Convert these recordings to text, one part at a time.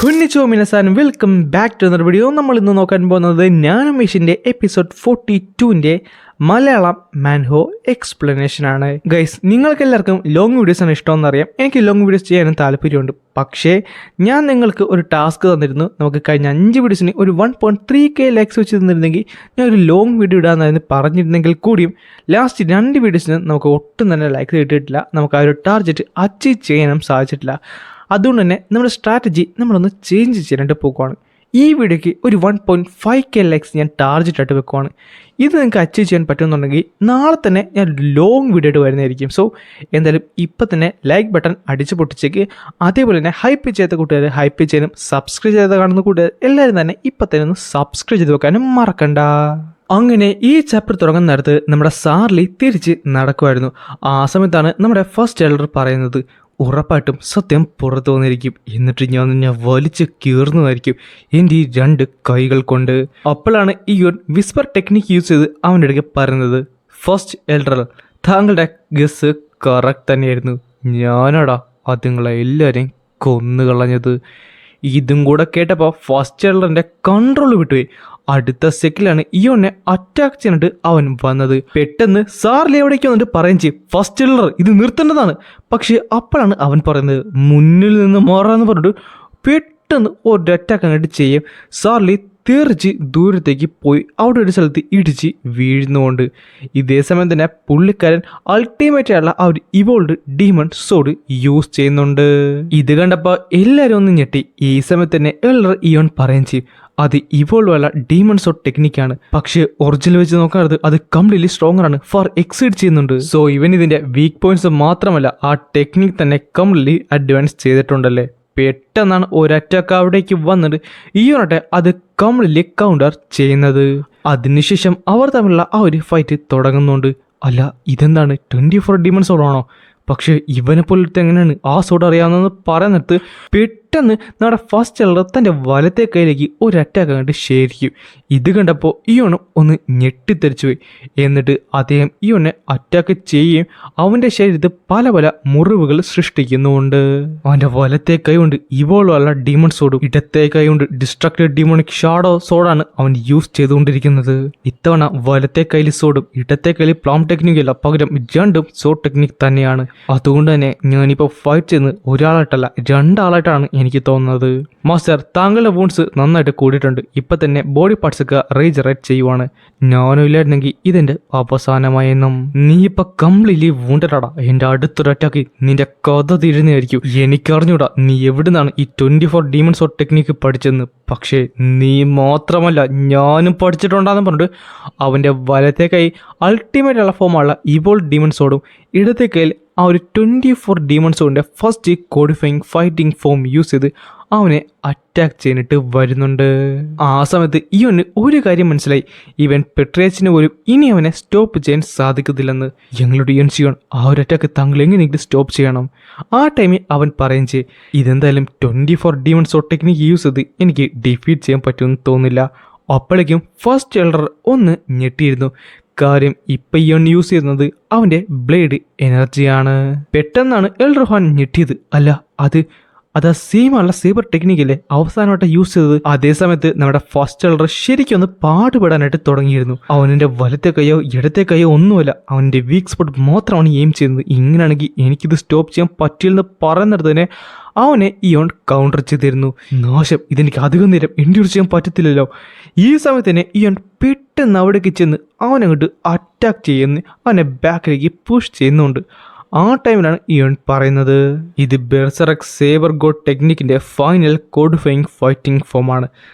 കുന്നിച്ചോ മിനസാൻ welcome back to video. നമ്മൾ ഇന്ന് നോക്കാൻ പോകുന്നത് നാനോമേഷൻ്റെ എപ്പിസോഡ് 42ൻ്റെ മലയാളം മാൻഹോ എക്സ്പ്ലനേഷൻ ആണ്. ഗൈസ്, നിങ്ങൾക്ക് എല്ലാവർക്കും ലോങ് വീഡിയോസ് ആണ് ഇഷ്ടമെന്ന് അറിയാം. എനിക്ക് ലോങ് വീഡിയോസ് ചെയ്യാനും താല്പര്യമുണ്ട്. പക്ഷേ ഞാൻ നിങ്ങൾക്ക് ഒരു ടാസ്ക് തന്നിരുന്നു. നമുക്ക് കഴിഞ്ഞ 5 വീഡിയോസിന് ഒരു 1.3K ലൈക്സ് വെച്ച് തന്നിരുന്നെങ്കിൽ ഞാൻ ഒരു ലോങ് വീഡിയോ ഇടാമെന്നായിരുന്നു പറഞ്ഞിരുന്നെങ്കിൽ കൂടിയും ലാസ്റ്റ് 2 വീഡിയോസിന് നമുക്ക് ഒട്ടും തന്നെ ലൈക്സ് കിട്ടിയിട്ടില്ല. നമുക്ക് ആ ഒരു ടാർഗറ്റ് അച്ചീവ് ചെയ്യാനും സാധിച്ചിട്ടില്ല. അതുകൊണ്ട് തന്നെ നമ്മുടെ സ്ട്രാറ്റജി നമ്മളൊന്ന് ചേഞ്ച് ചെയ്യാനായിട്ട് പോകുവാണ്. ഈ വീഡിയോയ്ക്ക് ഒരു 1.5K ലൈക്സ് ഞാൻ ടാർഗറ്റായിട്ട് വെക്കുവാണ്. ഇത് നിങ്ങൾക്ക് അച്ചീവ് ചെയ്യാൻ പറ്റുമെന്നുണ്ടെങ്കിൽ നാളെ തന്നെ ഞാൻ ലോങ് വീഡിയോ ആയിട്ട് വരുന്നതായിരിക്കും. സോ എന്തായാലും ഇപ്പം തന്നെ ലൈക്ക് ബട്ടൺ അടിച്ച് പൊട്ടിച്ചേക്ക്. അതേപോലെ തന്നെ ഹൈപ്പ് ചെയ്യാത്ത കൂട്ടുകാർ ഹൈപ്പ് ചെയ്യാനും സബ്സ്ക്രൈബ് ചെയ്ത് കാണുന്ന കൂട്ടുകാർ എല്ലാവരും തന്നെ ഇപ്പം തന്നെ ഒന്ന് സബ്സ്ക്രൈബ് ചെയ്ത് വെക്കാനും മറക്കണ്ട. അങ്ങനെ ഈ ചാപ്റ്റർ തുടങ്ങുന്ന നേരത്ത് നമ്മുടെ സാർലി തിരിച്ച് നടക്കുമായിരുന്നു. ആ സമയത്താണ് നമ്മുടെ ഫസ്റ്റ് എൽഡർ പറയുന്നത്, ഉറപ്പായിട്ടും സത്യം പുറത്തു വന്നിരിക്കും, എന്നിട്ട് ഞാൻ വലിച്ച് കീർന്നതായിരിക്കും എൻ്റെ ഈ 2 കൈകൾ കൊണ്ട്. അപ്പോഴാണ് ഇയോൻ വിസ്പർ ടെക്നിക്ക് യൂസ് ചെയ്ത് അവൻ്റെ ഇടയ്ക്ക് പറയുന്നത്, ഫസ്റ്റ് എൽഡർ, താങ്കളുടെ ഗസ് കറക്റ്റ് തന്നെയായിരുന്നു. ഞാനാടാ അതുങ്ങളെ എല്ലാവരെയും കൊന്നുകളഞ്ഞത്. ഇതും കൂടെ കേട്ടപ്പോൾ ഫസ്റ്റ് എൽഡറിൻ്റെ കൺട്രോൾ വിട്ടുപോയി. അടുത്ത സെക്കൻഡിലാണ് ഇയോനെ അറ്റാക്ക് ചെയ്യാനായിട്ട് അവൻ വന്നത്. പെട്ടെന്ന് സാർലി എവിടേക്ക് വന്നിട്ട് പറയുകയും ചെയ്യും, ഫസ്റ്റ് എൽഡർ ഇത് നിർത്തേണ്ടതാണ്. പക്ഷേ അപ്പോഴാണ് അവൻ പറയുന്നത്, മുന്നിൽ നിന്ന് മാറാന്ന് പറഞ്ഞിട്ട് പെട്ടെന്ന് ഒരു അറ്റാക്ക് അങ്ങോട്ട് ചെയ്യും. സാർലി തെറിച്ച് ദൂരത്തേക്ക് പോയി അവിടെ ഒരു സ്ഥലത്ത് ഇടിച്ച് വീഴുന്നുകൊണ്ട്. ഇതേ സമയം തന്നെ പുള്ളിക്കാരൻ അൾട്ടിമേറ്റ് ആയിട്ടുള്ള ആ ഒരു ഇവോൾഡ് ഡീമൺ സോഡ് യൂസ് ചെയ്യുന്നുണ്ട്. ഇത് കണ്ടപ്പോൾ എല്ലാവരും ഒന്ന് ഞെട്ടി. ഈ സമയത്ത് തന്നെ എൽഡർ ഇയോൺ പറയുകയും ചെയ്യും, അത് ഇവോൾവ് അല്ല ഡീമൺ സോഡ് ടെക്നിക്കാണ്. പക്ഷേ ഒറിജിനൽ വെച്ച് നോക്കാറുണ്ട് അത് കംപ്ലീറ്റ്ലി സ്ട്രോങ്ങർ ആണ്, ഫാർ എക്സീഡ് ചെയ്യുന്നുണ്ട്. സോ ഇവൻ ഇതിന്റെ വീക്ക് പോയിന്റ്സ് മാത്രമല്ല ആ ടെക്നിക് തന്നെ കംപ്ലീറ്റ്ലി അഡ്വാൻസ് ചെയ്തിട്ടുണ്ടല്ലേ. പെട്ടെന്നാണ് ഒരു അറ്റാക്ക് അവിടേക്ക് വന്നിട്ട് ഇയോണട്ടെ അത് കംപ്ലീറ്റ്ലി കൗണ്ടർ ചെയ്യുന്നത്. അതിനുശേഷം അവർ തമ്മിലുള്ള ആ ഒരു ഫൈറ്റ് തുടങ്ങുന്നുണ്ട്. അല്ല ഇതെന്താണ് 24 ഡീമൺ സോഡാണോ? പക്ഷേ ഇവനെ പോലത്തെ എങ്ങനെയാണ് ആ സോഡ് അറിയാവുന്നതെന്ന് പറയുന്നിടത്ത് പെട്ടെന്ന് നമ്മുടെ ഫസ്റ്റ് എൽഡർ തൻ്റെ വലത്തെ കൈയിലേക്ക് ഒരു അറ്റാക്ക് കണ്ട് ശേഷിക്കും. ഇത് കണ്ടപ്പോൾ ഇയോണും ഒന്ന് ഞെട്ടിത്തെറിച്ചു പോയി. എന്നിട്ട് അദ്ദേഹം ഇയോനെ അറ്റാക്ക് ചെയ്യുകയും അവൻ്റെ ശരീരത്തിൽ പല പല മുറിവുകൾ സൃഷ്ടിക്കുന്നുമുണ്ട്. അവൻ്റെ വലത്തെ കൈ കൊണ്ട് ഇവോൾവ് അല്ല ഡീമൺ സോഡും ഇടത്തെ കൈ കൊണ്ട് ഡിസ്ട്രക്റ്റഡ് ഡീമോണിക് ഷാഡോ സോഡാണ് അവൻ യൂസ് ചെയ്തുകൊണ്ടിരിക്കുന്നത്. ഇത്തവണ വലത്തെ കയ്യിൽ സോഡും ഇടത്തെ കയ്യിൽ പ്ലാം ടെക്നിക്കല്ല, പകരം 2 സോഡ് ടെക്നിക് തന്നെയാണ്. അതുകൊണ്ട് തന്നെ ഞാനിപ്പോൾ ഫൈറ്റ് ചെയ്യുന്നത് ഒരാളായിട്ടല്ല 2 ആളായിട്ടാണ് എനിക്ക് തോന്നുന്നത്. മാസ്റ്റർ, താങ്കളുടെ വൂൺസ് നന്നായിട്ട് കൂടിയിട്ടുണ്ട്. ഇപ്പം തന്നെ ബോഡി പാർട്സ് ഒക്കെ റീജറേറ്റ് ചെയ്യുവാണ്. ഞാനും ഇല്ലായിരുന്നെങ്കിൽ ഇതെന്റെ അവസാനമായെന്നും. നീ ഇപ്പൊ കംപ്ലീറ്റ്ലി വൂണ്ടഡാടാ. എന്റെ അടുത്തൊരു അറ്റാക്ക് നിന്റെ കഥ തീരുന്നതായിരിക്കും. എനിക്കറിഞ്ഞൂടാ നീ എവിടുന്നാണ് ഈ 24 ഡീമൺ സോഡ് ടെക്നിക്ക് പഠിച്ചെന്ന്. പക്ഷേ നീ മാത്രമല്ല ഞാനും പഠിച്ചിട്ടുണ്ടാന്ന് പറഞ്ഞിട്ട് അവന്റെ വലത്തെ കൈ അൾട്ടിമേറ്റ് ഉള്ള ഫോമുള്ള ഇവോൾ ഡീമൺ സോഡും ഇടത്തെ കൈയിൽ ആ ഒരു 24 ഡീമൺ സോഡിന്റെ first codifying fighting form use ചെയ്ത് അവനെ അറ്റാക്ക് ചെയ്യാനായിട്ട് വരുന്നുണ്ട്. ആ സമയത്ത് ഇവന് ഒരു കാര്യം മനസ്സിലായി, ഇവൻ പെട്രേച്ചിന് പോലും ഇനി അവനെ സ്റ്റോപ്പ് ചെയ്യാൻ സാധിക്കത്തില്ലെന്ന്. ഞങ്ങളുടെ ഇയൻസിയോൺ ആ ഒരു അറ്റാക്ക് താങ്കൾ എങ്ങനെയെങ്കിലും സ്റ്റോപ്പ് ചെയ്യണം. ആ ടൈമിൽ അവൻ പറയുകയും ചെയ്യും, ഇതെന്തായാലും 24 ഡീമൺ സോഡ് ടെക്നിക്ക് യൂസ് ചെയ്ത് എനിക്ക് ഡിഫീറ്റ് ചെയ്യാൻ പറ്റുമെന്ന് തോന്നുന്നില്ല. അപ്പോഴേക്കും ഫസ്റ്റ് എൽഡർ ഒന്ന് ഞെട്ടിയിരുന്നു. കാര്യം ഇപ്പം ഇയോൺ യൂസ് ചെയ്യുന്നത് അവൻ്റെ ബ്ലേഡ് എനർജിയാണ്. പെട്ടെന്നാണ് എൽഡർ ഹാൻ ഞെട്ടിയത്. അല്ല അത് സെയിമുള്ള സേബർ ടെക്നിക്കല്ലേ അവസാനമായിട്ട് യൂസ് ചെയ്തത്. അതേ സമയത്ത് നമ്മുടെ ഫസ്റ്റ് എൽഡർ ശരിക്കും ഒന്ന് പാടുപെടാനായിട്ട് തുടങ്ങിയിരുന്നു. അവൻ്റെ വലത്തെ കൈയോ ഇടത്തെ കൈയോ ഒന്നുമല്ല, അവൻ്റെ വീക്ക് സ്പോട്ട് മാത്രമാണ് എയിം ചെയ്യുന്നത്. ഇങ്ങനെയാണെങ്കിൽ എനിക്കിത് സ്റ്റോപ്പ് ചെയ്യാൻ പറ്റില്ലെന്ന് പറയുന്നിടത്ത് തന്നെ അവനെ ഇയോൺ കൗണ്ടർ ചെയ്തിരുന്നു. നാശം, ഇതെനിക്ക് അധികം നേരം എൻഡ്യൂർ ചെയ്യാൻ പറ്റത്തില്ലല്ലോ. ഈ സമയത്ത് തന്നെ ഇയോൺ പെട്ടെന്ന് അവിടേക്ക് ചെന്ന് അവനങ്ങോട്ട് അറ്റാക്ക് ചെയ്യുന്നു, അവനെ ബാക്കിലേക്ക് പുഷ് ചെയ്യുന്നുണ്ട്. ആ ടൈമിലാണ് ഇയോൺ പറയുന്നത്, ഇത് ബെർസറക് sabre God ടെക്നിക്കിൻ്റെ final codifying fighting ഫോമാണ്.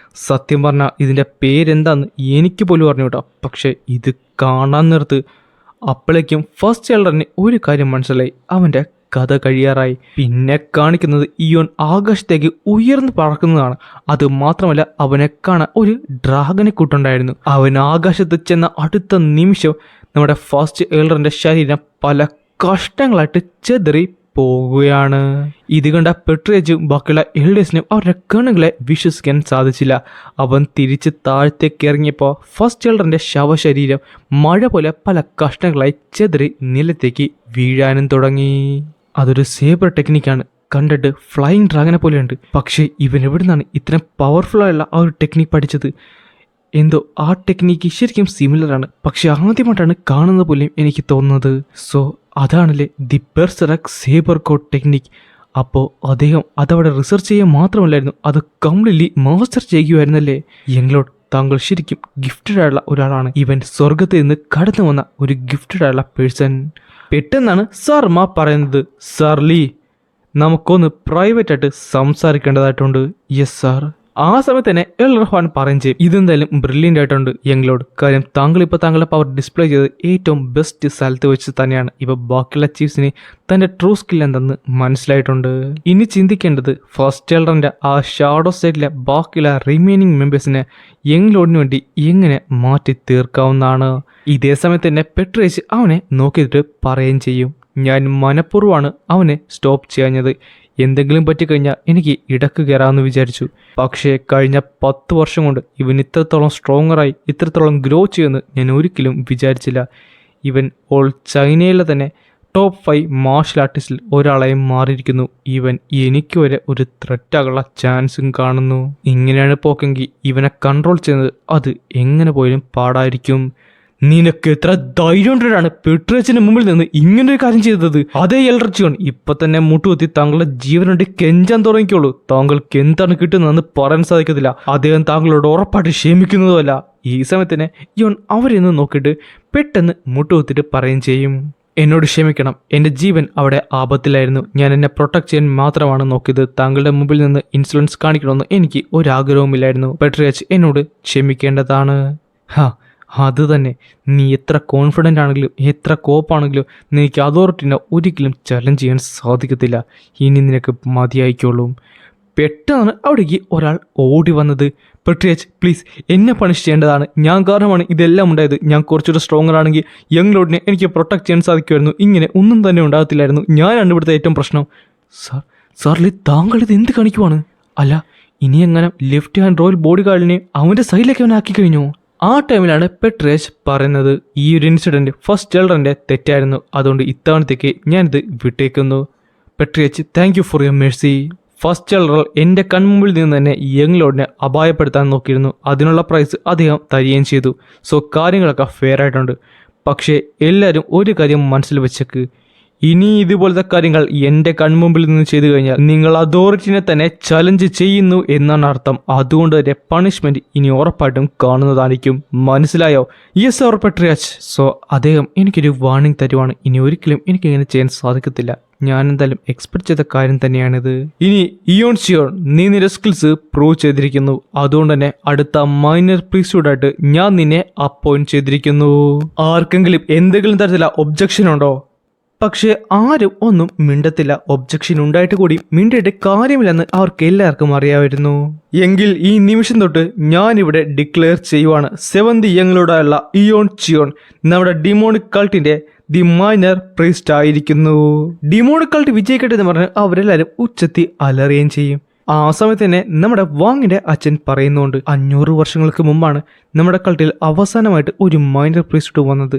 സത്യം പറഞ്ഞാൽ ഇതിൻ്റെ പേരെന്താന്ന് എനിക്ക് പോലും അറിഞ്ഞൂടാ. പക്ഷേ ഇത് കാണാൻ നിർത്ത്. അപ്പോഴേക്കും ഫസ്റ്റ് എൽഡറിന് ഒരു കാര്യം മനസ്സിലായി, അവൻ്റെ കഥ കഴിയാറായി. പിന്നെ കാണിക്കുന്നത് ഇയോൺ ആകാശത്തേക്ക് ഉയർന്നു പറക്കുന്നതാണ്. അത് മാത്രമല്ല അവനെ കാണാൻ ഒരു ഡ്രാഗനെ കൂട്ടുണ്ടായിരുന്നു. അവൻ ആകാശത്ത് ചെന്ന അടുത്ത നിമിഷം നമ്മുടെ ഫസ്റ്റ് എൽഡറിൻ്റെ ശരീരം പല കഷ്ടങ്ങളായിട്ട് ചെതറി പോകുകയാണ്. ഇത് കണ്ട പെട്രേജും ബാക്കിയുള്ള എൽഡേഴ്സിനും അവരുടെ കണ്ണുകളെ വിശ്വസിക്കാൻ സാധിച്ചില്ല. അവൻ തിരിച്ച് താഴത്തേക്ക് ഇറങ്ങിയപ്പോൾ ഫസ്റ്റ് എൽഡറിന്റെ ശവശരീരം മഴ പോലെ പല കഷ്ണങ്ങളായി ചെതറി നിലത്തേക്ക് വീഴാനും തുടങ്ങി. അതൊരു സേബർ ടെക്നിക്കാണ്. കണ്ടിട്ട് ഫ്ലൈയിങ് ഡ്രാഗനെ പോലെയുണ്ട്. പക്ഷേ ഇവൻ എവിടെ നിന്നാണ് ഇത്രയും പവർഫുൾ ആയുള്ള ആ ഒരു ടെക്നിക്ക് പഠിച്ചത്? എന്തോ ആ ടെക്നിക്ക് ശരിക്കും സിമിലറാണ്, പക്ഷെ ആദ്യമായിട്ടാണ് കാണുന്ന പോലെയും എനിക്ക് തോന്നുന്നത്. സോ അതാണല്ലേ ദി ബെർസെർക് സേബർ കോഡ് ടെക്നിക്ക്. അപ്പോൾ അദ്ദേഹം അതവിടെ റിസർച്ച് ചെയ്യുക മാത്രമല്ലായിരുന്നു, അത് കംപ്ലീറ്റ്ലി മാസ്റ്റർ ചെയ്യുമായിരുന്നല്ലേ. യങ്ലോഡ്, താങ്കൾ ശരിക്കും ഗിഫ്റ്റഡ് ആയുള്ള ഒരാളാണ്. ഇവൻ സ്വർഗത്തിൽ നിന്ന് കടന്നു വന്ന ഒരു ഗിഫ്റ്റഡ് ആയുള്ള പേഴ്സൺ. പെട്ടെന്നാണ് സർമ പറയുന്നത്, സാർ ലീ, നമുക്കൊന്ന് പ്രൈവറ്റ് ആയിട്ട് സംസാരിക്കേണ്ടതായിട്ടുണ്ട്. Yes sir. ആ സമയത്ത് തന്നെ എൽഡർ ഹ്വാൻ പറയും ചെയ്യും, ഇതെന്തായാലും ബ്രില്യൻ്റ് ആയിട്ടുണ്ട് യങ്ലോഡ്. കാര്യം താങ്കൾ ഇപ്പോൾ താങ്കളുടെ പവർ ഡിസ്പ്ലേ ചെയ്ത് ഏറ്റവും ബെസ്റ്റ് സ്ഥലത്ത് വെച്ച് തന്നെയാണ്. ഇപ്പോൾ ബാക്കിയുള്ള ചീഫ്സിന് തൻ്റെ ട്രൂ സ്കിൽ എന്തെന്ന് മനസ്സിലായിട്ടുണ്ട്. ഇനി ചിന്തിക്കേണ്ടത് ഫസ്റ്റ് എൽഡറിൻ്റെ ആ ഷാഡോ സൈഡിലെ ബാക്കിയുള്ള റിമൈനിങ് മെമ്പേഴ്സിനെ യങ്ലോഡിന് വേണ്ടി എങ്ങനെ മാറ്റി തീർക്കാവുന്നതാണ്. ഇതേ സമയത്ത് തന്നെ പെട്രേച്ച് അവനെ നോക്കിയിട്ട് പറയുകയും ചെയ്യും, ഞാൻ മനഃപൂർവ്വമാണ് അവനെ സ്റ്റോപ്പ് ചെയ്യാഞ്ഞത്. എന്തെങ്കിലും പറ്റിക്കഴിഞ്ഞാൽ എനിക്ക് ഇടക്ക് കയറാമെന്ന് വിചാരിച്ചു. പക്ഷേ കഴിഞ്ഞ 10 വർഷം കൊണ്ട് ഇവൻ ഇത്രത്തോളം സ്ട്രോങ്ങറായി ഇത്രത്തോളം ഗ്രോ ചെയ്യുമെന്ന് ഞാൻ ഒരിക്കലും വിചാരിച്ചില്ല. ഇവൻ ഓൾ ചൈനയിലെ തന്നെ ടോപ്പ് 5 മാർഷൽ ആർട്ടിസ്റ്റിൽ ഒരാളായി മാറിയിരിക്കുന്നു. ഇവൻ എനിക്ക് വരെ ഒരു ത്രെറ്റാകാനുള്ള ചാൻസും കാണുന്നു. ഇങ്ങനെയാണ് പോക്കെങ്കിൽ ഇവനെ കൺട്രോൾ ചെയ്യുന്നത് അത് എങ്ങനെ പോയാലും പാടായിരിക്കും. നിനക്ക് എത്ര ധൈര്യം കൊണ്ടാണ് പെട്രേച്ചിന് മുമ്പിൽ നിന്ന് ഇങ്ങനൊരു കാര്യം ചെയ്തത്? അതേ എൽഡർ ജിയോൺ, ഇപ്പൊ തന്നെ മുട്ടുകുത്തി താങ്കളുടെ ജീവനുണ്ട് കെഞ്ചാൻ തുടങ്ങിക്കോളൂ. താങ്കൾക്ക് എന്താണ് കിട്ടുന്നതെന്ന് പറയാൻ സാധിക്കത്തില്ല. അദ്ദേഹം താങ്കളോട് ഉറപ്പായിട്ട് ക്ഷമിക്കുന്നതുമല്ല. ഈ സമയത്ത് തന്നെ യോൺ അവരെ നിന്ന് നോക്കിയിട്ട് പെട്ടെന്ന് മുട്ടുകുത്തിട്ട് പറയുകയും ചെയ്യും, എന്നോട് ക്ഷമിക്കണം, എൻ്റെ ജീവൻ അവിടെ ആപത്തിലായിരുന്നു. ഞാൻ എന്നെ പ്രൊട്ടക്ട് ചെയ്യാൻ മാത്രമാണ് നോക്കിയത്. താങ്കളുടെ മുമ്പിൽ നിന്ന് ഇൻസുലൻസ് കാണിക്കണമെന്ന് എനിക്ക് ഒരാഗ്രഹവുമില്ലായിരുന്നു. പെട്രേച്ച് എന്നോട് ക്ഷമിക്കേണ്ടതാണ്. അത് തന്നെ, നീ എത്ര കോൺഫിഡൻ്റ് ആണെങ്കിലും എത്ര കോപ്പാണെങ്കിലും നിനക്ക് അതോറിറ്റിനെ ഒരിക്കലും ചലഞ്ച് ചെയ്യാൻ സാധിക്കത്തില്ല. ഇനി നിനക്ക് മതിയായിക്കോളും. പെട്ടെന്നാണ് അവിടേക്ക് ഒരാൾ ഓടി വന്നത്. പെട്രേച്ച്, പ്ലീസ് എന്നെ പണിഷ് ചെയ്യേണ്ടതാണ്. ഞാൻ കാരണമാണ് ഇതെല്ലാം ഉണ്ടായത്. ഞാൻ കുറച്ചുകൂടെ സ്ട്രോങ്ങർ ആണെങ്കിൽ യങ്ലോഡിനെ എനിക്ക് പ്രൊട്ടക്ട് ചെയ്യാൻ സാധിക്കുമായിരുന്നു. ഇങ്ങനെ ഒന്നും തന്നെ ഉണ്ടാകത്തില്ലായിരുന്നു. ഞാനാണ് ഇവിടുത്തെ ഏറ്റവും പ്രശ്നം. സാറിലെ താങ്കൾ ഇത് എന്ത് കാണിക്കുവാണ്? അല്ല, ഇനി എങ്ങനെ ലെഫ്റ്റ് ഹാൻഡ് റോയൽ ബോഡി ഗാർഡിനെ അവൻ്റെ സൈഡിലേക്ക് അവൻ ആക്കി കഴിഞ്ഞു. ആ ടൈമിലാണ് പെട്രേച്ച് പറയുന്നത്, ഈ ഒരു ഇൻസിഡൻറ്റ് ഫസ്റ്റ് എൽഡറിൻ്റെ തെറ്റായിരുന്നു, അതുകൊണ്ട് ഇത്തവണത്തേക്ക് ഞാനിത് വിട്ടേക്കുന്നു. പെട്രേച്ച്, thank you for your mercy. First elder എൻ്റെ കൺമുമ്പിൽ നിന്ന് തന്നെ യങ്ലോഡിനെ അപായപ്പെടുത്താൻ നോക്കിയിരുന്നു. അതിനുള്ള പ്രൈസ് അദ്ദേഹം തരികയും ചെയ്തു. സോ കാര്യങ്ങളൊക്കെ ഫെയർ ആയിട്ടുണ്ട്. പക്ഷേ എല്ലാവരും ഒരു കാര്യം മനസ്സിൽ വെച്ചേക്ക്, ഇനി ഇതുപോലത്തെ കാര്യങ്ങൾ എൻ്റെ കൺമുമ്പിൽ നിന്ന് ചെയ്തു കഴിഞ്ഞാൽ നിങ്ങൾ അതോറിറ്റിനെ തന്നെ ചലഞ്ച് ചെയ്യുന്നു എന്നാണ് അർത്ഥം. അതുകൊണ്ട് തന്നെ പണിഷ്മെന്റ് ഇനി ഉറപ്പായിട്ടും കാണുന്നതായിരിക്കും. മനസ്സിലായോ? Yes sir പെട്രേച്ച്. സോ അദ്ദേഹം എനിക്കൊരു വാർണിംഗ് തരുവാണ്. ഇനി ഒരിക്കലും എനിക്കിങ്ങനെ ചെയ്യാൻ സാധിക്കത്തില്ല. ഞാൻ എന്തായാലും എക്സ്പെക്ട് ചെയ്ത കാര്യം തന്നെയാണിത്. ഇനി ഇയോൺ ജിയോൺ, നീ നിന്റെ സ്കിൽസ് പ്രൂവ് ചെയ്തിരിക്കുന്നു. അതുകൊണ്ട് തന്നെ അടുത്ത മൈനർ പ്രീസ്റ്റ്ഹുഡായിട്ട് ഞാൻ നിന്നെ അപ്പോയിന്റ് ചെയ്തിരിക്കുന്നു. ആർക്കെങ്കിലും എന്തെങ്കിലും തരത്തിലുള്ള ഒബ്ജക്ഷൻ ഉണ്ടോ? പക്ഷേ ആരും ഒന്നും മിണ്ടത്തില്ല. ഒബ്ജക്ഷൻ ഉണ്ടായിട്ട് കൂടി മിണ്ടിയിട്ട് കാര്യമില്ലെന്ന് അവർക്ക് എല്ലാവർക്കും അറിയാമായിരുന്നു. എങ്കിൽ ഈ നിമിഷം തൊട്ട് ഞാനിവിടെ ഡിക്ലെയർ ചെയ്യുവാണ്, 7th യങ്ലോഡായുള്ള ഇയോൺ ജിയോൺ നമ്മുടെ ഡിമോണിക് കൾട്ടിന്റെ ദി മൈനർ പ്രീസ്റ്റ് ആയിരിക്കുന്നു. ഡിമോണിക് കൾട്ട് വിജയിക്കട്ടെ എന്ന് പറഞ്ഞ് അവരെല്ലാവരും ഉച്ചത്തി അലറുകയും ചെയ്യും. ആ സമയത്ത് തന്നെ നമ്മുടെ വാങ്ങിന്റെ അച്ഛൻ പറയുന്നുണ്ട്, 500 വർഷങ്ങൾക്ക് മുമ്പാണ് നമ്മുടെ കൾട്ടിൽ അവസാനമായിട്ട് ഒരു മൈനർ പ്രീസ്റ്റ് വന്നത്.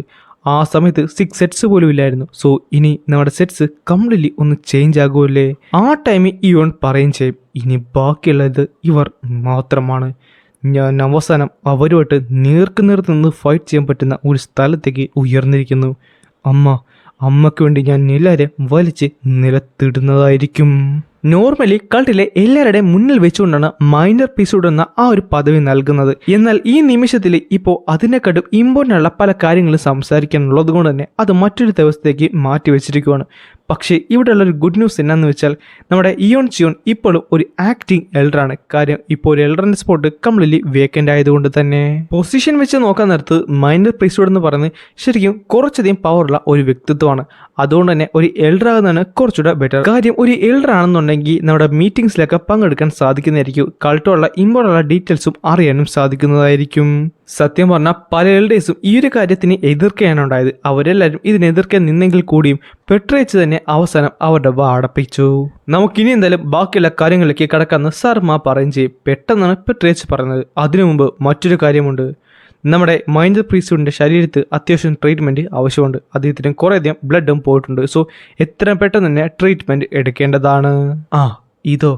ആ സമയത്ത് 6 സെറ്റ്സ് പോലും ഇല്ലായിരുന്നു. സോ ഇനി നമ്മുടെ സെറ്റ്സ് കംപ്ലീറ്റ്ലി ഒന്ന് ചേഞ്ച് ആകുമല്ലേ. ആ ടൈമിൽ ഇവൻ പറയും ചെയ്യും, ഇനി ബാക്കിയുള്ളത് ഇവർ മാത്രമാണ്. ഞാൻ അവസാനം അവരുമായിട്ട് നേർക്ക് നിന്ന് ഫൈറ്റ് ചെയ്യാൻ പറ്റുന്ന ഒരു സ്ഥലത്തേക്ക് ഉയർന്നിരിക്കുന്നു. അമ്മയ്ക്ക് വേണ്ടി ഞാൻ എല്ലാവരെയും വലിച്ച് നിലത്തിടുന്നതായിരിക്കും. നോർമലി കൾട്ടിലെ എല്ലാവരുടെയും മുന്നിൽ വെച്ചുകൊണ്ടാണ് മൈനർ പ്രീസ്റ്റ്ഹുഡ് എന്ന ആ ഒരു പദവി നൽകുന്നത്. എന്നാൽ ഈ നിമിഷത്തിൽ ഇപ്പോൾ അതിനെക്കാട്ടും ഇമ്പോർട്ടൻ്റ് ഉള്ള പല കാര്യങ്ങളും സംസാരിക്കാനുള്ളത് കൊണ്ട് തന്നെ അത് മറ്റൊരു ദിവസത്തേക്ക് മാറ്റി വെച്ചിരിക്കുകയാണ്. പക്ഷേ ഇവിടെയുള്ള ഒരു ഗുഡ് ന്യൂസ് എന്നാന്ന് വെച്ചാൽ നമ്മുടെ ഇയോൺ ജിയോൺ ഇപ്പോഴും ഒരു ആക്ടിങ് എൽഡറാണ്. കാര്യം ഇപ്പോൾ ഒരു എൽഡറിന്റെ സ്പോട്ട് കംപ്ലീറ്റ്ലി വേക്കൻ്റ് ആയതുകൊണ്ട് തന്നെ പൊസിഷൻ വെച്ച് നോക്കാൻ നേരത്ത് മൈനർ പ്രീസ്റ്റ്ഹുഡ് എന്ന് പറയുന്നത് ശരിക്കും കുറച്ചധികം പവറുള്ള ഒരു വ്യക്തിത്വമാണ്. അതുകൊണ്ട് തന്നെ ഒരു എൽഡർ ആകുന്നതാണ് കുറച്ചുകൂടെ ബെറ്റർ. കാര്യം ഒരു എൽഡർ ആണെന്നുണ്ടെങ്കിൽ നമ്മുടെ മീറ്റിംഗ്സിലൊക്കെ പങ്കെടുക്കാൻ സാധിക്കുന്നതായിരിക്കും. കൾട്ടുള്ള ഇമ്പോർട്ടുള്ള ഡീറ്റെയിൽസും അറിയാനും സാധിക്കുന്നതായിരിക്കും. സത്യം പറഞ്ഞാൽ പല എൽഡേഴ്സും ഈ ഒരു കാര്യത്തിന് എതിർക്കുകയാണ് ഉണ്ടായത്. അവരെല്ലാവരും ഇതിനെതിർക്കാൻ നിന്നെങ്കിൽ കൂടിയും പെട്രേച്ച് തന്നെ അവസാനം അവരുടെ അടപ്പിച്ചു. നമുക്കിനി എന്തായാലും ബാക്കിയുള്ള കാര്യങ്ങളിലേക്ക് കടക്കാമെന്ന് സർമ പറയും ചെയ്യും. പെട്ടെന്നാണ് പെട്രേച്ച് പറയുന്നത്, അതിനു മുമ്പ് മറ്റൊരു കാര്യമുണ്ട്. നമ്മുടെ മൈൻഡ് പ്രീസ്റ്റ്വുഡിൻ്റെ ശരീരത്ത് അത്യാവശ്യം ട്രീറ്റ്മെൻറ്റ് ആവശ്യമുണ്ട്. അദ്ദേഹത്തിന് കുറേയധികം ബ്ലഡും പോയിട്ടുണ്ട്. സോ എത്രയും പെട്ടെന്ന് തന്നെ ട്രീറ്റ്മെൻറ്റ് എടുക്കേണ്ടതാണ്. ഇതോ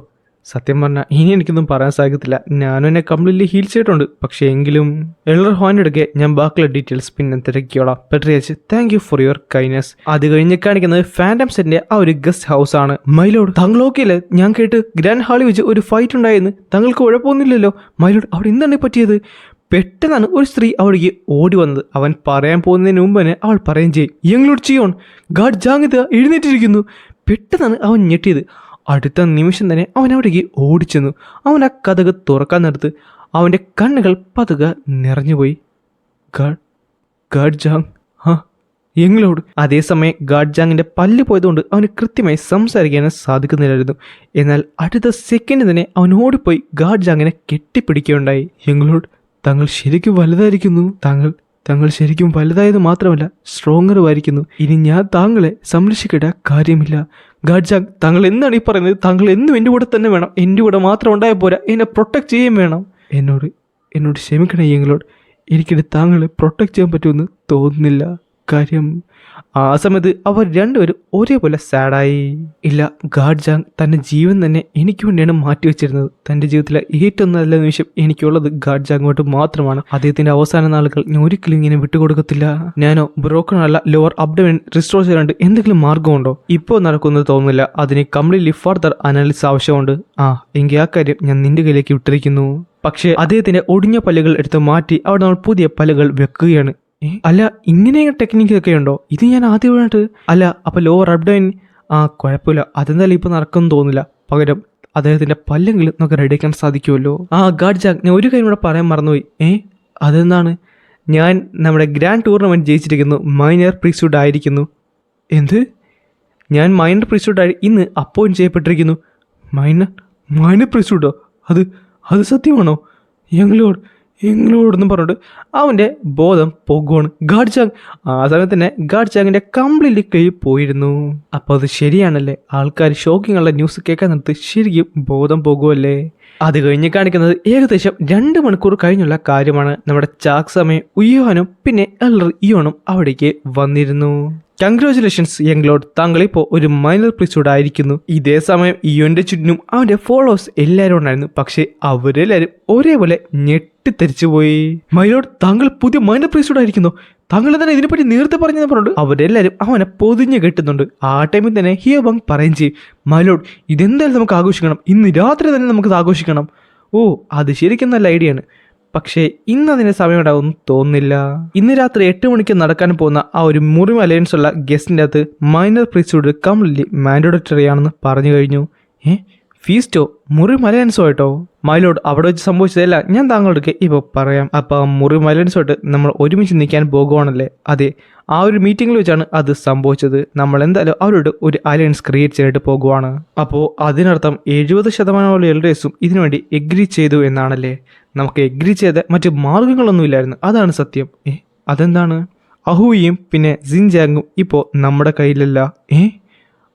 സത്യം പറഞ്ഞാൽ ഇനി എനിക്കൊന്നും പറയാൻ സാധിക്കത്തില്ല. ഞാനും എന്നെ കംപ്ലീറ്റ്ലി ഹീൽ ചെയ്തിട്ടുണ്ട്. പക്ഷേ എങ്കിലും എൽഡർ ഹോയിൻ്റെ അടുക്കെ ഞാൻ ബാക്കിയുള്ള ഡീറ്റെയിൽസ് പിന്നെ തിരക്കിയോളാം. പെട്രിയച്ച് thank you for your kindness. അത് കഴിഞ്ഞ് കാണിക്കുന്നത് ഫാൻറ്റം സെറ്റിന്റെ ആ ഒരു ഗസ്റ്റ് ഹൗസ് ആണ്. മൈലോഡ് താങ്കൾ ഓക്കെയല്ലേ? ഞാൻ കേട്ട് ഗ്രാൻഡ് ഹാളിൽ വെച്ച് ഒരു ഫൈറ്റ് ഉണ്ടായെന്ന്. താങ്കൾക്ക് കുഴപ്പമൊന്നുമില്ലല്ലോ? മൈലോഡ് അവിടെ എന്താണ് പറ്റിയത്? പെട്ടെന്നാണ് ഒരു സ്ത്രീ അവിടേക്ക് ഓടി വന്നത്. അവൻ പറയാൻ പോകുന്നതിന് മുമ്പ് തന്നെ അവൾ പറയുകയും ചെയ്യും, യങ്ങളോട് ചിയോൺ ഗാഡ് ജാങ് എഴുന്നേറ്റിരിക്കുന്നു. പെട്ടെന്നാണ് അവൻ ഞെട്ടിയത്. അടുത്ത നിമിഷം തന്നെ അവൻ അവിടേക്ക് ഓടിച്ചെന്നു. അവൻ ആ കഥക് തുറക്കാൻ നേരത്ത് അവൻ്റെ കണ്ണുകൾ പതുക്കെ നിറഞ്ഞുപോയി. ഗാഡ് ജാങ് എങ്ങളോട്. അതേസമയം ഗാഡ് ജാങ്ങിൻ്റെ പല്ല് പോയതുകൊണ്ട് അവന് കൃത്യമായി സംസാരിക്കാനും സാധിക്കുന്നില്ലായിരുന്നു. എന്നാൽ അടുത്ത സെക്കൻഡ് തന്നെ അവൻ ഓടിപ്പോയി ഗാഡ് ജാങ്ങിനെ കെട്ടിപ്പിടിക്കുകയുണ്ടായി. എങ്ങളോട് താങ്കൾ ശരിക്കും വലുതായിരിക്കുന്നു. താങ്കൾ ശരിക്കും വലുതായത് മാത്രമല്ല സ്ട്രോങ്ങറുമായിരിക്കുന്നു. ഇനി ഞാൻ താങ്കളെ സംരക്ഷിക്കേണ്ട കാര്യമില്ല. ഗാഡ് ജാങ് താങ്കൾ എന്താണ് ഈ പറയുന്നത്? താങ്കൾ എന്നും എൻ്റെ കൂടെ തന്നെ വേണം. എൻ്റെ കൂടെ മാത്രം ഉണ്ടായാൽ പോരാ, എന്നെ പ്രൊട്ടക്റ്റ് ചെയ്യുകയും വേണം. എന്നോട് ക്ഷമിക്കണേ എങ്ങളോട്. എനിക്കിത് താങ്കളെ പ്രൊട്ടക്റ്റ് ചെയ്യാൻ പറ്റുമെന്ന് തോന്നുന്നില്ല. കാര്യം ആ സമയത്ത് അവർ രണ്ടുപേരും ഒരേപോലെ സാഡായി. ഇല്ല, ഗാഡ് ജാങ് തൻ്റെ ജീവൻ തന്നെ എനിക്ക് വേണ്ടിയാണ് മാറ്റിവെച്ചിരുന്നത്. തൻ്റെ ജീവിതത്തിലെ ഏറ്റവും നല്ല നിമിഷം എനിക്കുള്ളത് ഗാഡ് ജാങ്ങോട്ട് മാത്രമാണ്. അദ്ദേഹത്തിൻ്റെ അവസാന നാളുകൾ ഞാൻ ഒരിക്കലും ഇങ്ങനെ വിട്ടുകൊടുക്കത്തില്ല. ഞാനോ ബ്രോക്കൺ അല്ല, ലോവർ അബ്ഡോമൻ റിസ്റ്റോർ ചെയ്യാണ്ട് എന്തെങ്കിലും മാർഗമുണ്ടോ? ഇപ്പോൾ നടക്കുന്നത് തോന്നുന്നില്ല. അതിന് കംപ്ലീറ്റ്ലി ഫർദർ അനാലിസിസ് ആവശ്യമുണ്ട്. എങ്കിൽ ആ കാര്യം ഞാൻ നിന്റെ കയ്യിലേക്ക് വിട്ടിരിക്കുന്നു. പക്ഷേ അദ്ദേഹത്തിൻ്റെ ഒടിഞ്ഞ പല്ലുകൾ എടുത്ത് മാറ്റി അവിടെ നമ്മൾ പുതിയ പല്ലുകൾ വെക്കുകയാണ്. അല്ല, ഇങ്ങനെ ടെക്നിക്കൊക്കെ ഉണ്ടോ? ഇത് ഞാൻ ആദ്യമായിട്ട്. അല്ല, അപ്പോൾ ലോവർ അബ്ഡോമൻ കുഴപ്പമില്ല, അതെന്തായാലും ഇപ്പോൾ നടക്കുമെന്ന് തോന്നുന്നില്ല. പകരം അദ്ദേഹത്തിൻ്റെ പല്ലെങ്കിലും നമുക്ക് റെഡിയാക്കാൻ സാധിക്കുമല്ലോ. ഗാഡ് ജാങ്, ഞാൻ ഒരു കാര്യം കൂടെ പറയാൻ മറന്നുപോയി. അതെന്താണ്? ഞാൻ നമ്മുടെ ഗ്രാൻഡ് ടൂർണമെൻറ്റ് ജയിച്ചിരിക്കുന്നു. മൈനർ പ്രീസ്റ്റ്വുഡ് ആയിരിക്കുന്നു. എന്ത്? ഞാൻ മൈനർ പ്രീസ്റ്റ്വുഡ് ഇന്ന് അപ്പോയിൻറ്റ് ചെയ്യപ്പെട്ടിരിക്കുന്നു. മൈനർ പ്രീസ്റ്റ്വുഡോ? അത് സത്യമാണോ? എങ്ങളോടൊന്നും പറഞ്ഞിട്ട് അവൻ്റെ ബോധം പോകുവാണ്. ഗാഡ് ജാങ് ആ സമയത്ത് തന്നെ ഗാഡ് ജാങ്ങിൻ്റെ കംപ്ലീറ്റ്ലി കയ്യിൽ പോയിരുന്നു. അപ്പോൾ അത് ശരിയാണല്ലേ? ആൾക്കാർ ഷോക്കിങ്ങുള്ള ന്യൂസ് കേൾക്കാൻ നിർത്തി ശരിക്കും ബോധം പോകുമല്ലേ? അത് കഴിഞ്ഞ് കാണിക്കുന്നത് ഏകദേശം 2 മണിക്കൂർ കഴിഞ്ഞുള്ള കാര്യമാണ്. നമ്മുടെ ചാക് സമയം ഉയ്യോനും പിന്നെ എൽഡർ ഇയോണും അവിടേക്ക് വന്നിരുന്നു. കൺഗ്രാജുലേഷൻസ് യങ്ലോഡ്, താങ്കളിപ്പോൾ ഒരു മൈനർ പ്രീസ്റ്റ്വുഡ് ആയിരിക്കുന്നു. ഇതേ സമയം ഇയോന്റെ ചുറ്റിനും അവന്റെ ഫോളോവേഴ്സ് എല്ലാവരും ഉണ്ടായിരുന്നു. പക്ഷേ അവരെല്ലാവരും ഒരേപോലെ ഞെട്ടിത്തെറിച്ചുപോയി. മൈലോഡ്, താങ്കൾ പുതിയ മൈനർ പ്രീസ്റ്റ്വുഡ് ആയിരിക്കുന്നു. താങ്കൾ തന്നെ ഇതിനെപ്പറ്റി നേരത്തെ പറഞ്ഞെന്ന് പറഞ്ഞിട്ട് അവരെല്ലാവരും അവനെ പൊതിഞ്ഞ് കെട്ടുന്നുണ്ട്. ആ ടൈമിൽ തന്നെ ഹിയോബങ് പറയും ചെയ്യും, മൈലോഡ് ഇതെന്തായാലും നമുക്ക് ആഘോഷിക്കണം. ഇന്ന് രാത്രി തന്നെ നമുക്കത് ആഘോഷിക്കണം. അത് ശരിക്കും നല്ല ഐഡിയ ആണ്. പക്ഷേ ഇന്ന് അതിന് സമയമുണ്ടാവുമെന്ന് തോന്നുന്നില്ല. ഇന്ന് രാത്രി 8 മണിക്ക് നടക്കാൻ പോകുന്ന ആ ഒരു മുറിം അലയൻസ് ഉള്ള ഗസ്റ്റിൻ്റെ അകത്ത് മൈനർ പ്രീസ്റ്റ്വുഡ് കംപ്ലീറ്റ്ലി മാൻഡേറ്ററി ആണെന്ന് പറഞ്ഞു കഴിഞ്ഞു. ഫീസ്റ്റോ? മുറിം അലയൻസോ ആയിട്ടോ? മൈലോഡ്, അവിടെ വെച്ച് സംഭവിച്ചതല്ല ഞാൻ താങ്കളുടെ ഇപ്പോൾ പറയാം. അപ്പോൾ മുറിം അലയൻസുമായിട്ട് നമ്മൾ ഒരുമിച്ച് നിൽക്കാൻ പോകുവാണല്ലേ? അതെ, ആ ഒരു മീറ്റിങ്ങിൽ വെച്ചാണ് അത് സംഭവിച്ചത്. നമ്മൾ എന്തായാലും അവരോട് ഒരു അലയൻസ് ക്രിയേറ്റ് ചെയ്തിട്ട് പോകുവാണ്. അപ്പോൾ അതിനർത്ഥം 70% എൽഡേഴ്സും ഇതിനുവേണ്ടി എഗ്രി ചെയ്തു എന്നാണല്ലേ? നമുക്ക് എഗ്രി ചെയ്ത മറ്റു മാർഗങ്ങളൊന്നുമില്ലായിരുന്നു, അതാണ് സത്യം. അതെന്താണ്? അഹൂയും പിന്നെ സിൻജാങ്ങും ഇപ്പോൾ നമ്മുടെ കയ്യിലല്ല.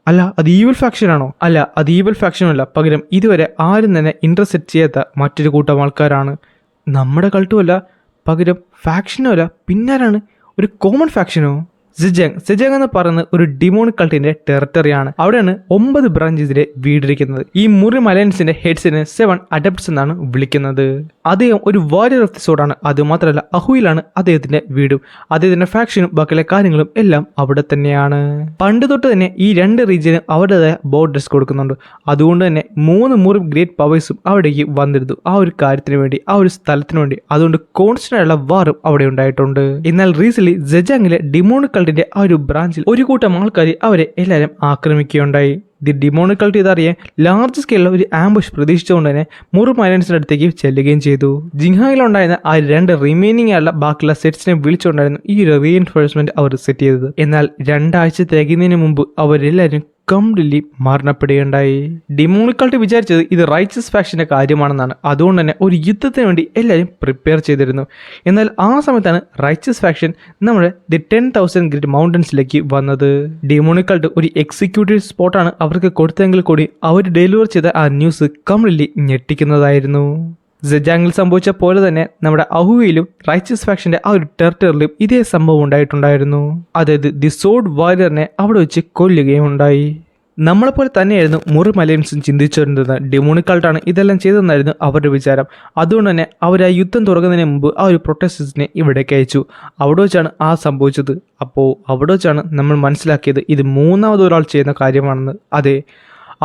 അല്ല, അത് ഈവൽ ഫാക്ഷനാണോ? അല്ല, അത് ഈവൽ ഫാക്ഷനല്ല. പകരം ഇതുവരെ ആരും തന്നെ ഇൻട്രസെപ്റ്റ് ചെയ്യാത്ത മറ്റൊരു കൂട്ടം ആൾക്കാരാണ്. നമ്മുടെ കൾട്ടുമല്ല, പകരം ഫാക്ഷനോ അല്ല, പിന്നാരാണ്? ഒരു കോമൺ ഫാക്ഷനോ? സെജാങ് എന്ന് പറയുന്നത് ഒരു ഡിമോണിക് കൾട്ടിന്റെ ടെറിട്ടറിയാണ്. അവിടെയാണ് 9 ബ്രാഞ്ചസിലെ വീടിരിക്കുന്നത്. ഈ മുറിം അലയൻസിന്റെ ഹെഡ്സിനെ 7 അഡപ്റ്റ്സ് എന്നാണ് വിളിക്കുന്നത്. അദ്ദേഹം ഒരു വാരിയർ ഓഫ് ദി സോർഡാണ്. അതുമാത്രമല്ല അഹുയിലാണ് അദ്ദേഹത്തിന്റെ വീടും. അദ്ദേഹത്തിന്റെ ഫാക്ഷനും ബാക്കിയുള്ള കാര്യങ്ങളും എല്ലാം അവിടെ തന്നെയാണ്. പണ്ട് തൊട്ട് തന്നെ ഈ 2 റീജിയനും അവരുടേതായ ബോർഡേഴ്സ് കൊടുക്കുന്നുണ്ട്. അതുകൊണ്ട് തന്നെ 3 മുറിം ഗ്രേറ്റ് പവേഴ്സും അവിടേക്ക് വന്നിരുന്നു ആ ഒരു കാര്യത്തിന് വേണ്ടി, ആ ഒരു സ്ഥലത്തിന് വേണ്ടി. അതുകൊണ്ട് കോൺസ്റ്റന്റ് ആയുള്ള വാറും അവിടെ ഉണ്ടായിട്ടുണ്ട്. എന്നാൽ റീസെന്റ് സെജാങ്ങിലെ ഡിമോണിക് കൾട്ടിന്റെ ആ ഒരു ബ്രാഞ്ചിൽ ഒരു കൂട്ടം ആൾക്കാർ അവരെ എല്ലാവരും ആക്രമിക്കുകയുണ്ടായി. ദി ഡിമോണിക് കൾട്ട് ഇതറിയാൻ ലാർജ് സ്കെയിലുള്ള ഒരു ആംബുഷ് പ്രതീക്ഷിച്ചുകൊണ്ട് തന്നെ മുറിം അലയൻസിന്റെ അടുത്തേക്ക് ചെല്ലുകയും ചെയ്തു. ജിങ്ഹായിലുണ്ടായിരുന്ന ആ 2 റിമൈനിങ് ആയുള്ള ബാക്കിയുള്ള സെറ്റ്സിനെ വിളിച്ചുകൊണ്ടായിരുന്നു ഈ ഒരു റീഎൻഫോഴ്സ്മെന്റ് അവർ സെറ്റ് ചെയ്തത്. എന്നാൽ 2 ആഴ്ച തികയുന്നതിന് മുമ്പ് അവരെല്ലാവരും കംപ്ലീറ്റ്ലി മരണപ്പെടുകയുണ്ടായി. ഡിമോണിക് കൾട്ട് വിചാരിച്ചത് ഇത് റൈച്ചസ് ഫാക്ഷന്റെ കാര്യമാണെന്നാണ്. അതുകൊണ്ട് തന്നെ ഒരു യുദ്ധത്തിന് വേണ്ടി എല്ലാവരും പ്രിപ്പയർ ചെയ്തിരുന്നു. എന്നാൽ ആ സമയത്താണ് റൈച്ചസ് ഫാക്ഷൻ നമ്മുടെ ദി 10,000 ഗ്രേറ്റ് മൗണ്ടൻസിലേക്ക് വന്നത്. ഡിമോണിക് കൾട്ട് ഒരു എക്സിക്യൂട്ടീവ് സ്പോട്ടാണ് അവർക്ക് കൊടുത്തെങ്കിൽ കൂടി അവർ ഡെലിവർ ചെയ്ത ആ ന്യൂസ് കംപ്ലീറ്റ്ലി ഞെട്ടിക്കുന്നതായിരുന്നു. സെജാങ്ങിൽ സംഭവിച്ച പോലെ തന്നെ നമ്മുടെ അഹുവയിലും റൈച്ചസ് ഫാക്ഷന്റെ ആ ഒരു ടെറിട്ടറിയിലും ഇതേ സംഭവം ഉണ്ടായിട്ടുണ്ടായിരുന്നു. അതായത് ദി സോഡ് വാരിയറിനെ അവിടെ വെച്ച് കൊല്ലുകയും ഉണ്ടായി. നമ്മളെപ്പോലെ തന്നെയായിരുന്നു മുറിമലയൻസും ചിന്തിച്ചിരുന്നത്. ഡെമോണിക് കൾട്ടാണ് ഇതെല്ലാം ചെയ്തതെന്നായിരുന്നു അവരുടെ വിചാരം. അതുകൊണ്ട് തന്നെ അവർ ആ യുദ്ധം തുടങ്ങുന്നതിന് മുമ്പ് ആ ഒരു പ്രൊട്ടസ്റ്റേഴ്സിനെ ഇവിടേക്ക് അയച്ചു. അവിടെ വെച്ചാണ് ആ സംഭവിച്ചത്. അപ്പോൾ അവിടെ വെച്ചാണ് നമ്മൾ മനസ്സിലാക്കിയത് ഇത് മൂന്നാമതൊരാൾ ചെയ്യുന്ന കാര്യമാണെന്ന്. അതെ,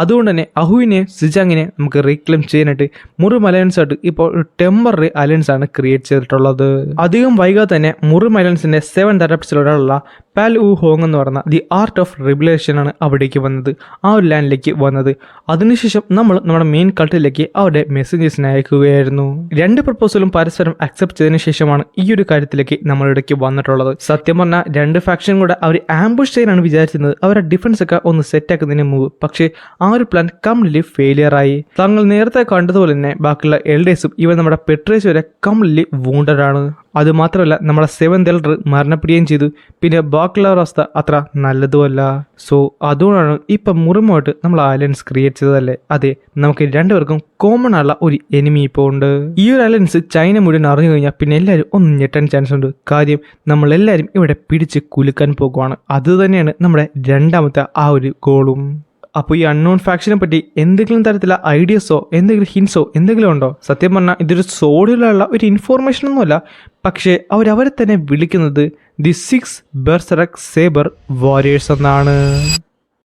അതുകൊണ്ട് തന്നെ അഹുവിനെ സെജാങ്ങിനെ നമുക്ക് റീക്ലെയിം ചെയ്യാനായിട്ട് മുറിമലയൻസായിട്ട് ഇപ്പോൾ ഒരു ടെമ്പററി അലയൻസ് ആണ് ക്രിയേറ്റ് ചെയ്തിട്ടുള്ളത്. അധികം വൈകാതെ തന്നെ മുറിമലയൻസിന്റെ 7 അഡപ്റ്റ്സിലൊരാളുള്ള പാൽ ഊ ഹോങ് എന്ന് പറഞ്ഞ ദി ആർട്ട് ഓഫ് റിബലേഷൻ ആണ് അവിടേക്ക് വന്നത്, ആ ഒരു ലാൻഡിലേക്ക് വന്നത്. അതിനുശേഷം നമ്മൾ നമ്മുടെ മെയിൻ കൾട്ടിലേക്ക് അവരുടെ മെസ്സേജസിനെ അയക്കുകയായിരുന്നു. 2 പ്രപ്പോസലും പരസ്പരം അക്സെപ്റ്റ് ചെയ്തതിനു ശേഷമാണ് ഈ ഒരു കാര്യത്തിലേക്ക് നമ്മളിടയ്ക്ക് വന്നിട്ടുള്ളത്. സത്യം പറഞ്ഞാൽ 2 ഫാക്ഷനും കൂടെ അവർ ആംബുഷ് ചെയ്യാനാണ് വിചാരിച്ചിരുന്നത്, അവരുടെ ഡിഫൻസ് ഒക്കെ ഒന്ന് സെറ്റ് ആക്കുന്നതിന് മുമ്പ്. പക്ഷേ ആ ഒരു പ്ലാൻ കംപ്ലീറ്റ്ലി ഫെയിലിയർ ആയി. താങ്കൾ നേരത്തെ കണ്ടതുപോലെ തന്നെ ബാക്കിയുള്ള എൽഡേഴ്സും ഇവ നമ്മുടെ പെട്രേസ് വരെ കംപ്ലീറ്റ്ലി വൂണ്ടഡ് ആണ്. അതുമാത്രമല്ല നമ്മുടെ 7th എൽഡർ മരണപ്പെടുകയും ചെയ്തു. പിന്നെ ബാക്കിയുള്ള അവസ്ഥ അത്ര നല്ലതുമല്ല. സോ അതുകൊണ്ടാണ് ഇപ്പം മുറിമുമായിട്ട് നമ്മൾ അലയൻസ് ക്രിയേറ്റ് ചെയ്തതല്ലേ. അതെ, നമുക്ക് 2 പേർക്കും കോമൺ ആയുള്ള ഒരു എനിമി ഇപ്പോൾ ഉണ്ട്. ഈ ഒരു അലയൻസ് ചൈന മുഴുവൻ അറിഞ്ഞു കഴിഞ്ഞാൽ പിന്നെ എല്ലാവരും ഒന്ന് ഞെട്ടാൻ ചാൻസ് ഉണ്ട്. കാര്യം നമ്മളെല്ലാവരും ഇവിടെ പിടിച്ച് കുലുക്കാൻ പോകുവാണ്. അതുതന്നെയാണ് നമ്മുടെ 2ാമത്തെ ആ ഒരു ഗോളും. അപ്പോൾ ഈ അൺനോൺ ഫാക്ഷനെ പറ്റി എന്തെങ്കിലും തരത്തിലുള്ള ഐഡിയസോ എന്തെങ്കിലും ഹിൻസോ എന്തെങ്കിലും ഉണ്ടോ? സത്യം പറഞ്ഞാൽ ഇതൊരു സോഡിലുള്ള ഒരു ഇൻഫോർമേഷൻ ഒന്നുമല്ല. പക്ഷേ അവരെ തന്നെ വിളിക്കുന്നത് ദി 6 ബെർസെറക് സേബർ വാരിയേഴ്സ് എന്നാണ്.